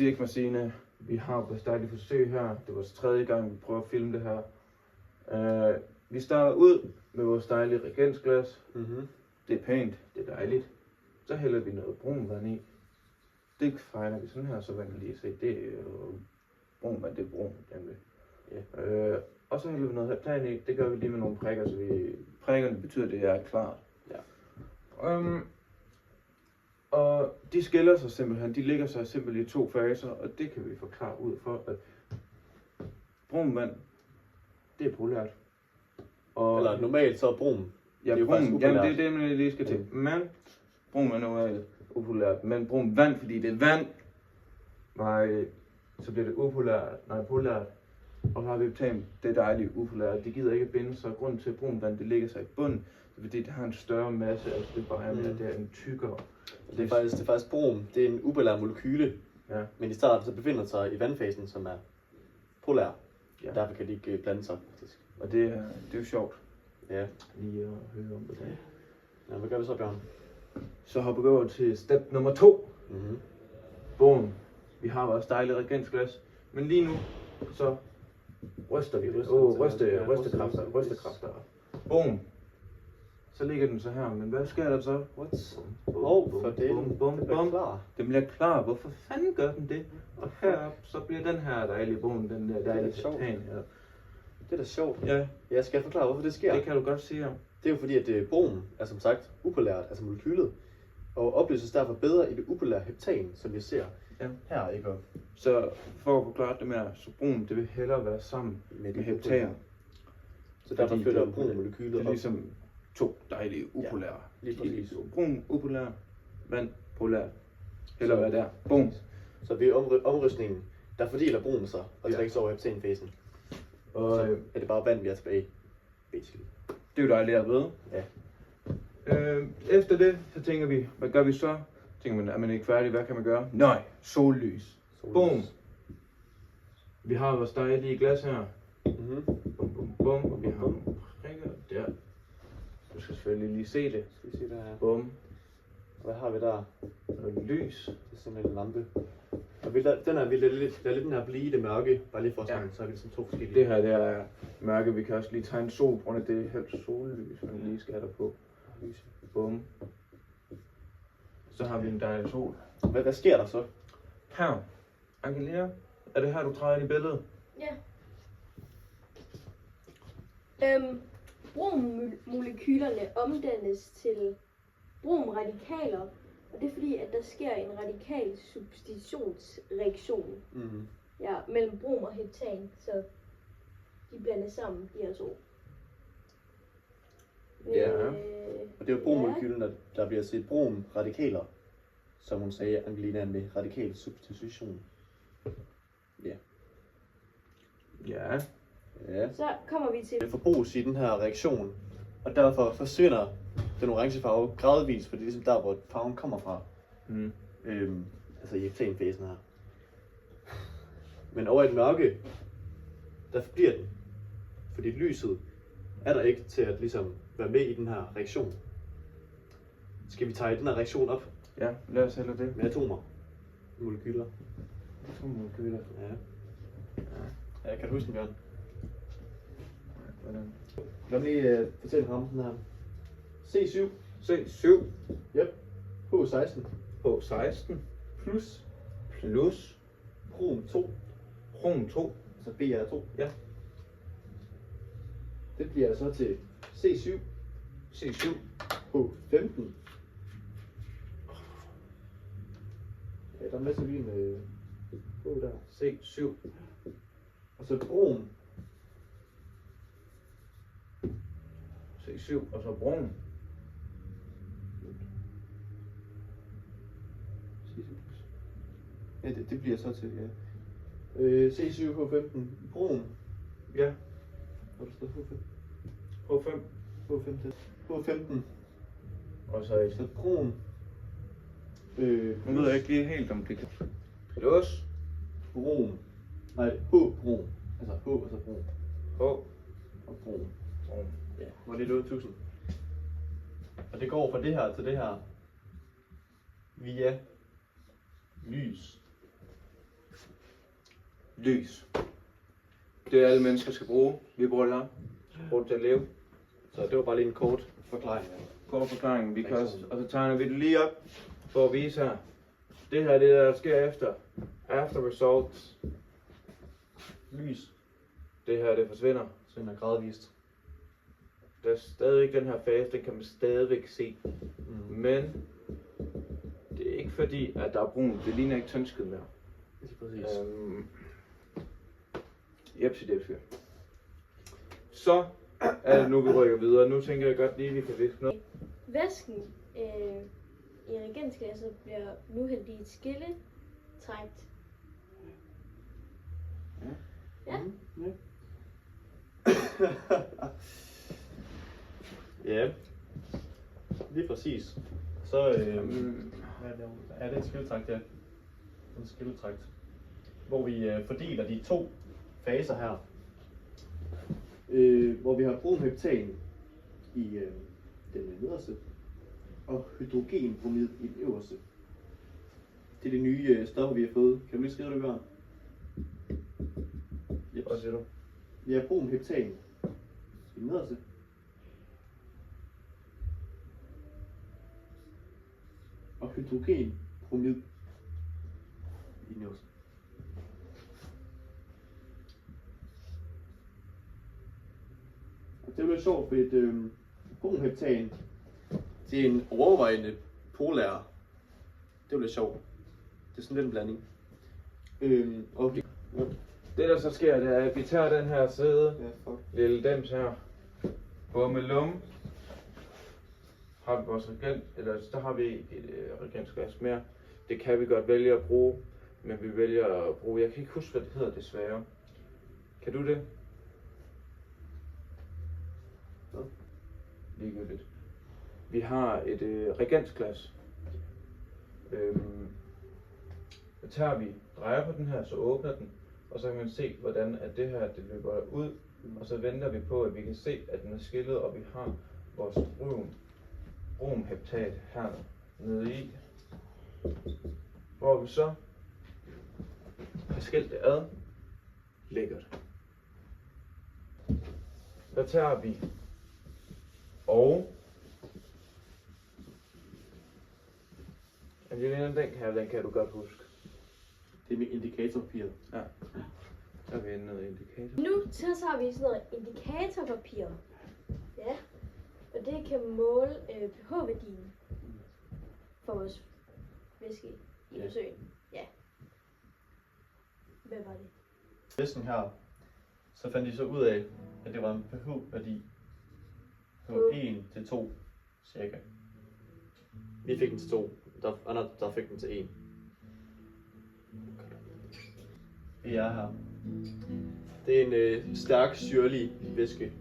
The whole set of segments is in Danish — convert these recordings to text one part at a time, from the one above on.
Erik Marcine, vi har på et dejligt forsøg her. Det er vores 3. gang, vi prøver at filme det her. Vi starter ud med vores dejlige reagensglas. Det er pænt, det er dejligt. Så hælder vi noget brun vand i. Det fejler vi sådan her, så man kan lige se, det er brun vand, det er brun. Ja. Og så hælder vi noget heptan i. Det gør vi lige med nogle prikker, så prikkerne betyder, at det er klart. Ja. Og de skiller sig simpelthen, de ligger sig simpelthen i 2 faser, og det kan vi forklare ud for, at brun vand, det er polært. Eller normalt så er brun. Ja, brun, jamen det er det, man lige skal til. Men brun vand er upolært, men brun vand, fordi det er vand, så bliver det polært. Og så har vi heptan, det er dejligt upolært, det gider ikke at binde, så grunden til at brun vand, det ligger sig i bunden, fordi det har en større masse, altså det bare er mere, det er en tykkere. Det er faktisk brun, det er en upolær molekyle, ja. Men i starten så befinder det sig i vandfasen, som er polær. Ja. Derfor kan de ikke blande sig, faktisk. Og det er jo sjovt. Ja. Lige at høre om det. Ja, hvad gør vi så, Bjørn? Så hopper vi over til step nummer 2. Boom. Vi har vores dejlige reagensglas, men lige nu så ryster vi. Rystekræfter. Boom. Så ligger den så her, men hvad sker der så? Den bliver klar. Hvorfor fanden gør den det? Og heroppe, så bliver den her dejlige boom, den der dejlige heptan her. Det er da sjovt. Ja. Jeg skal forklare, hvorfor det sker. Det kan du godt sige, ja. Det er jo fordi, at brun er som sagt upolært, altså molekylet, og opløses derfor bedre i det upolære heptan, som vi ser her, ikke? Så for at forklare det mere, så brun, det vil hellere være sammen med heptan. Så derfor flytter brun molekylet op. Det er ligesom 2 dejlige upolære. Ja, lige præcis. Brun, upolær, vand, polær. Hellere være der. Boom. Så ved omrystningen, der fordeler brun sig og trækkes over heptanfasen. Og så er det bare vand, vi er tilbage, basically. Det er jo dejligt at vide. Ja. Efter det, så tænker vi, hvad gør vi så? Tænker man, er man ikke færdig? Hvad kan man gøre? Nej, sollys. Boom. Vi har vores dejlige glas her. Bum. Og vi har nogle prikker der. Du skal selvfølgelig lige se det. Skal vi se der her? Bum. Hvad har vi der? Noget lys. Det er sådan en lampe. Og vi lader lidt den her blive det mørke, bare lige for at snakke, så er vi ligesom 2 forskellige. Det her, det er mørke. Vi kan også lige tegne sol, på grund af det her sollys, man lige skal der på. Bum. Så har vi en dejlig sol. Hvad sker der så? Her. Angelina, er det her, du træder ind i billedet? Ja. Brunmolekylerne omdannes til brunradikaler, og det er fordi, at der sker en radikal substitutionsreaktion mellem brom og heptan, så de blandes sammen, de her 2. Ja, og det er jo brunmolekylen, der bliver set brunradikaler, som hun sagde, Angelina, med radikal substitution. Ja. Ja. Så kommer vi til... Det forbruges i den her reaktion, og derfor forsvinder den orange farve gradvist, for det er ligesom der, hvor farven kommer fra. Altså i heptanfasen her. Men over i den mørke, der bliver den. Fordi lyset er der ikke til at ligesom være med i den her reaktion. Skal vi tage den her reaktion op? Ja, lad os hellere det. Med atomer. Molekyler. Molekyler. Ja, kan du huske den, Bjørn? Hvordan? Lad mig lige fortælle ham den her. C7. C7. Yep. H16. H16. Plus. Brom 2. Altså BR2. Ja. Det bliver så til C7. H15. Ja, der er masser af lige med H der. C7. Og så brom. C7, og så brom. Ja, det bliver så til, ja. C7, H15, brom. Ja. Hvor der står H5. H5. H15. Og så Så brom. Nu ved jeg ikke lige helt, om det kan... Plus. Brom. Nej, H-brom. Altså H og så brom. H. Og brom. Ja, hvor det er 8000. Og det går fra det her til det her via lys. lys. Det alle mennesker skal bruge. Vi bruger det her. Bruger det til at leve. Så det var bare lige en kort forklaring. Kort forklaring, because, og så tegner vi det lige op for at vise her. Det her er det, der sker efter. After results. Lys. Det her, det forsvinder. Så den er gradvist. Der er stadig den her fase, den kan man stadigvæk se. Men det er ikke fordi, at der er brun. Det ligner ikke tønsked mere. Det er præcis. Jepsi. Så er det nu, vi rykker videre. Nu tænker jeg godt lige, at vi kan viske noget. Væsken i reagensglasset bliver nu hældt i et skilletrækt. Ja. Ja, lige præcis. Så er det en skilletrakt, ja. En skilletrakt. Hvor vi fordeler de to faser her. Hvor vi har bromheptan i den nederste, og hydrogenbromid i den øverste. Det er det nye stoffer, vi har fået. Kan du lige skrive det, Bjørn? Yep. Hvad siger du? Vi har bromheptan i den nederste. Og hydrogenbromid i den øverste. Og det er jo lidt sjovt, fordi bromheptan, det er en overvejende polær. Det er jo lidt sjovt. Det er sådan lidt en blanding. Okay. Det der så sker, det er, at vi tager den her side, lille dems her, bummelum, har vi vores reagent, eller så har vi et reagensglas mere. Det kan vi godt vælge at bruge, men vi vælger at bruge, jeg kan ikke huske, hvad det hedder desværre. Kan du det? Ligegyldigt. Vi har et reagensglas. Så tager vi, drejer på den her, så åbner den, og så kan man se, hvordan at det her det løber ud, og så venter vi på, at vi kan se, at den er skillet, og vi har vores bromheptat her nede i, hvor vi så har skilt det ad. Lækkert. Der tager vi og Angelina, den kan du godt huske. Det er med indikatorpapir. Ja. Der er vi inde noget indikator. Nu tager vi sådan noget indikatorpapir. Ja. Og det kan måle pH-værdien for vores væske i søen. Ja. Hvad var det? Væsken her, så fandt de så ud af, at det var en pH-værdi på 1 til 2 cirka. Vi fik den til 2, andre der fik den til 1. Vi er her. Det er en stærk syrlig væske.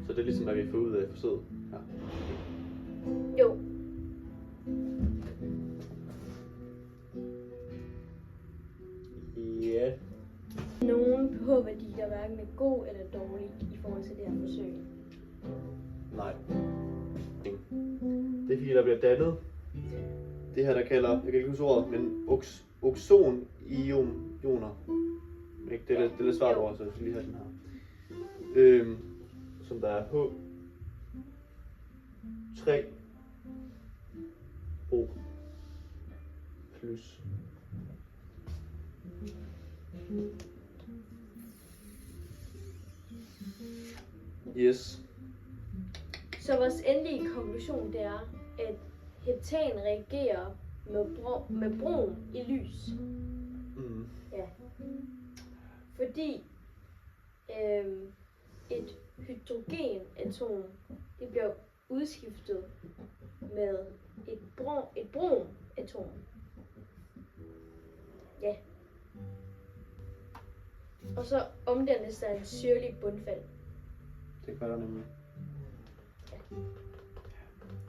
Så det er ligesom, hvad vi får ud af forsøget her. Jo. Ja. Nogle pH-værdi, der hverken er god eller dårlig i forhold til det her forsøg. Nej. Det er fordi, der bliver dannet det her, der kalder, jeg kan ikke huske ordet, men oxon-ioner. Det er lidt svært ord, så jeg skal lige have den her. Som der er H3O plus. Yes. Så vores endelige konklusion det er, at heptan reagerer med brom i lys. Mm. Ja. Fordi et hydrogenatom det bliver udskiftet med et bromatom. Ja. Og så omdannes der en syrlig bundfald. Det gør der nemlig.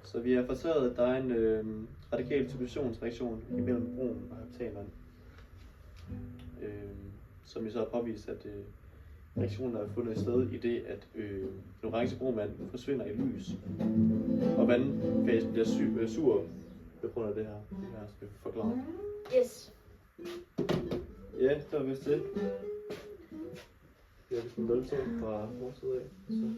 Så vi har fortalt, at der er en radikal substitutionsreaktion imellem brom og heptanerne. Som vi så har påvist, at reaktionen er fundet sted i det, at den orange bromvand forsvinder i lys. Og vandfasen bliver sur på grund af det her. Det her skal vi forklare. Yes. Ja, Ja, det var vist det. Det er vist en 0-2 fra vores side af. Så.